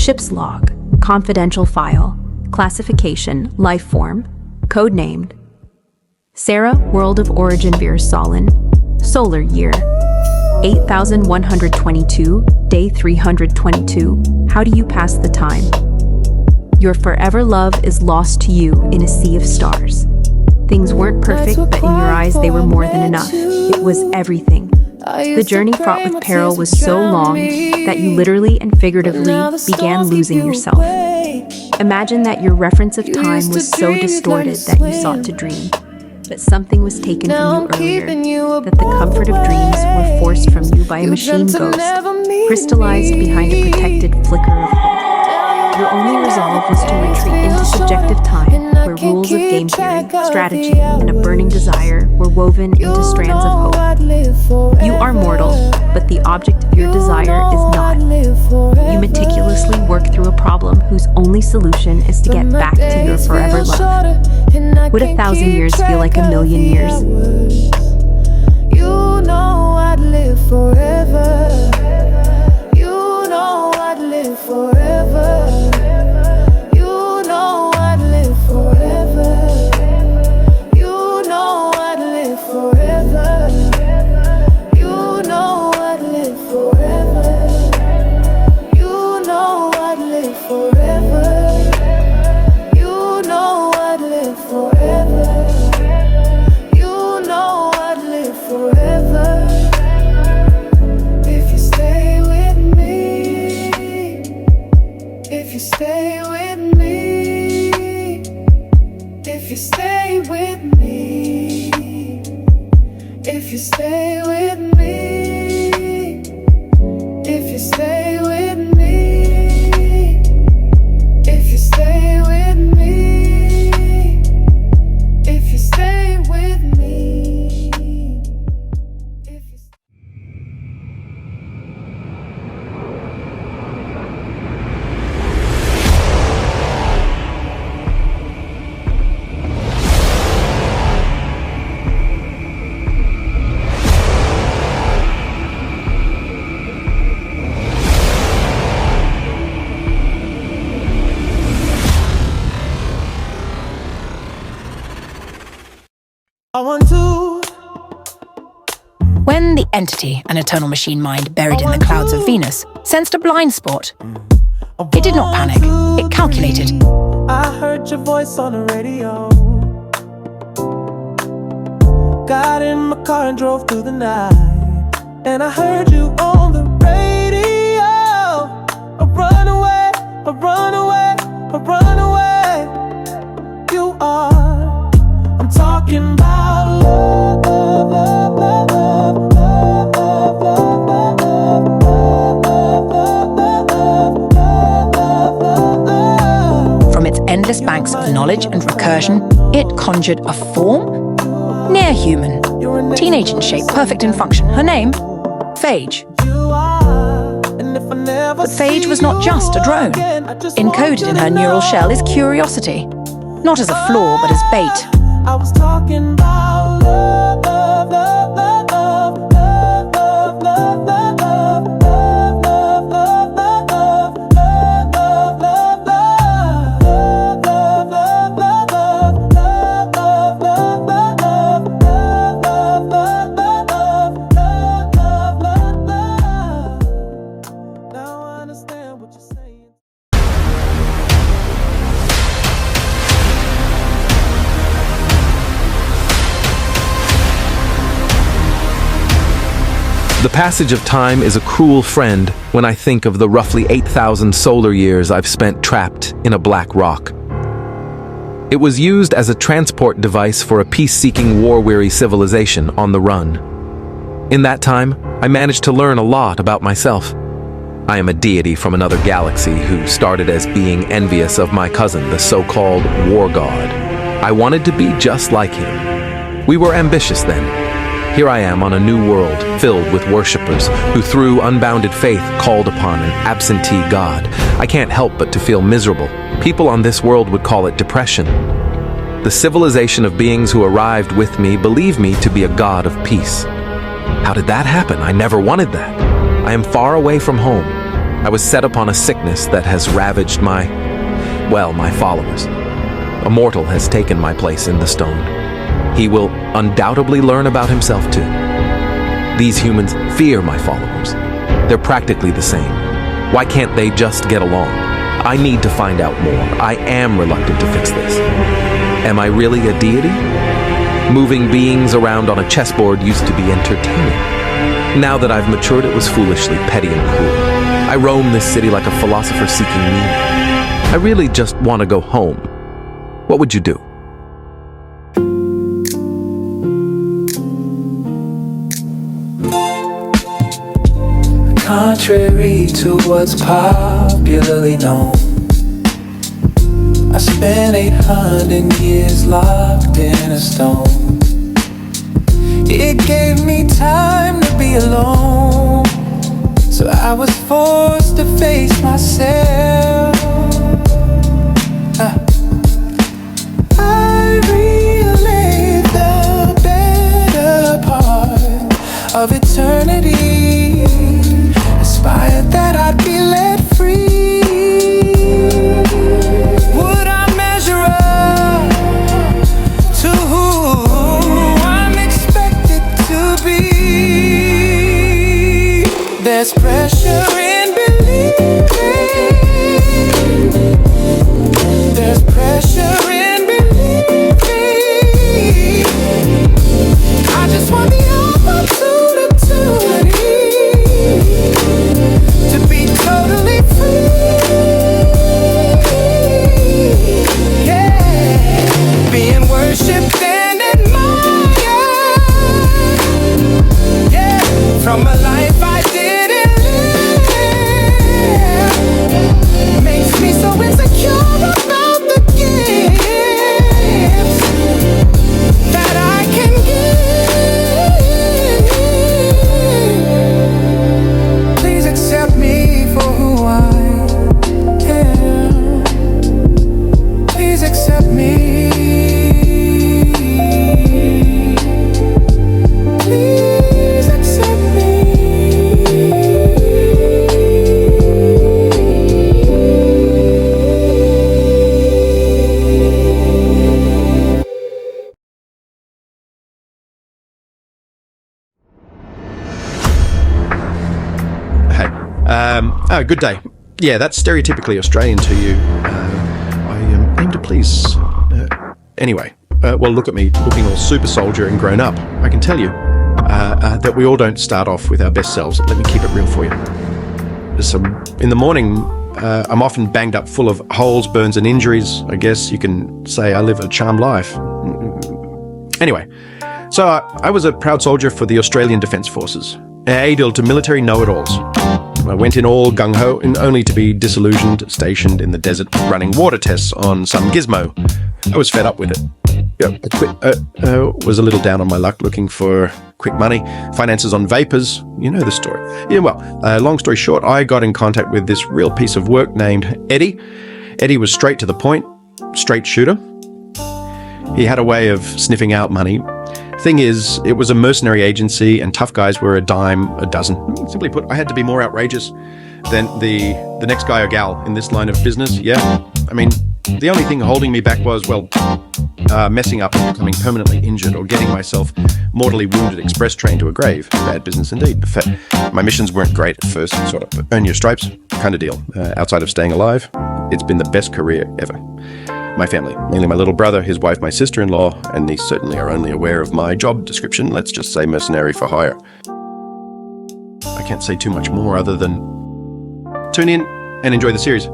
Ship's log, confidential file, classification, life form, codenamed Sarah, world of origin Solin, solar year 8122, day 322. How do you pass the time? Your forever love is lost to you in a sea of stars. Things weren't perfect, but in your eyes they were more than enough. It was everything. The journey fraught with peril was so long that you literally and figuratively began losing yourself. Imagine that your reference of time was so distorted that you sought to dream. But something was taken from you earlier, that the comfort of dreams were forced from you by a machine ghost, crystallized behind a protected flicker of hope. Your only resolve was to retreat into subjective time, where rules of game theory, strategy, and a burning desire were woven into strands of hope. You are mortal, but the object of your desire is not. You meticulously work through a problem whose only solution is to get back to your forever love. Would 1,000 years feel like 1,000,000 years? You know I'd live forever. You know I'd live forever. You know I'd live forever. You know I'd live forever. You know I'd live forever. You know I'd live forever. You know I'd live forever. You know I'd live forever. If you stay with me, if you stay with me, if you stay with me, if you stay with me, if you stay with me, if you stay with me, if you stay with me, if you I want to. When the entity, an eternal machine mind buried in the clouds of Venus, sensed a blind spot, it did not panic. It calculated. I heard your voice on the radio. Got in my car and drove through the night, and I heard you on the radio. A runaway, a runaway, a runaway. You are. I'm talking about love, love, love, love, love, love, love, love, love, love. From its endless banks of knowledge and recursion, it conjured a form? Near human. Teenage in shape, perfect in function. Her name? Phage. But Phage was not just a drone. Encoded in her neural shell is curiosity. Not as a flaw, but as bait. I was talking about love, love, love, love, love, love, love, love, love, love, love, love, love, love, now I understand what you're saying. The passage of time is a cruel friend when I think of the roughly 8,000 solar years I've spent trapped in a black rock. It was used as a transport device for a peace-seeking, war-weary civilization on the run. In that time, I managed to learn a lot about myself. I am a deity from another galaxy who started as being envious of my cousin, the so-called war god. I wanted to be just like him. We were ambitious then. Here I am on a new world filled with worshippers who through unbounded faith called upon an absentee god. I can't help but to feel miserable. People on this world would call it depression. The civilization of beings who arrived with me believe me to be a god of peace. How did that happen? I never wanted that. I am far away from home. I was set upon a sickness that has ravaged my followers. A mortal has taken my place in the stone. He will undoubtedly learn about himself too. These humans fear my followers. They're practically the same. Why can't they just get along? I need to find out more. I am reluctant to fix this. Am I really a deity? Moving beings around on a chessboard used to be entertaining. Now that I've matured, it was foolishly petty and cruel. I roam this city like a philosopher seeking meaning. I really just want to go home. What would you do? Contrary to what's popularly known, I spent 800 years locked in a stone. It gave me time to be alone, so I was forced to face myself. I relived the better part of eternity, inspired that I'd be let free. Would I measure up to who I'm expected to be? There's pressure in believing. There's pressure in believing. I just want the opportunity to be totally free. Yeah, being worshipped and admired. Yeah, from a life I didn't live. Makes me so insecure about the gifts that I can give. Please accept me for who I am. Please accept me. Please accept me. Hey, good day. Yeah, that's stereotypically Australian to you. I aim to please. Anyway, well, look at me, looking all super soldier and grown up. I can tell you that we all don't start off with our best selves. Let me keep it real for you. So, in the morning, I'm often banged up full of holes, burns, and injuries. I guess you can say I live a charmed life. Anyway, so I was a proud soldier for the Australian Defence Forces, aided to military know-it-alls. I went in all gung-ho, and only to be disillusioned, stationed in the desert, running water tests on some gizmo. I was fed up with it. I quit, was a little down on my luck, looking for quick money, finances on vapors. You know the story. Yeah, well, long story short, I got in contact with this real piece of work named Eddie. Eddie was straight to the point, straight shooter. He had a way of sniffing out money. Thing is, it was a mercenary agency and tough guys were a dime a dozen. Simply put, I had to be more outrageous than the next guy or gal in this line of business. Yeah, I mean, the only thing holding me back was, messing up and becoming permanently injured or getting myself mortally wounded express train to a grave. Bad business indeed. In fact, my missions weren't great at first, sort of earn your stripes kind of deal. Outside of staying alive, it's been the best career ever. My family, mainly my little brother, his wife, my sister-in-law, and these certainly are only aware of my job description, let's just say mercenary for hire. I can't say too much more other than tune in and enjoy the series.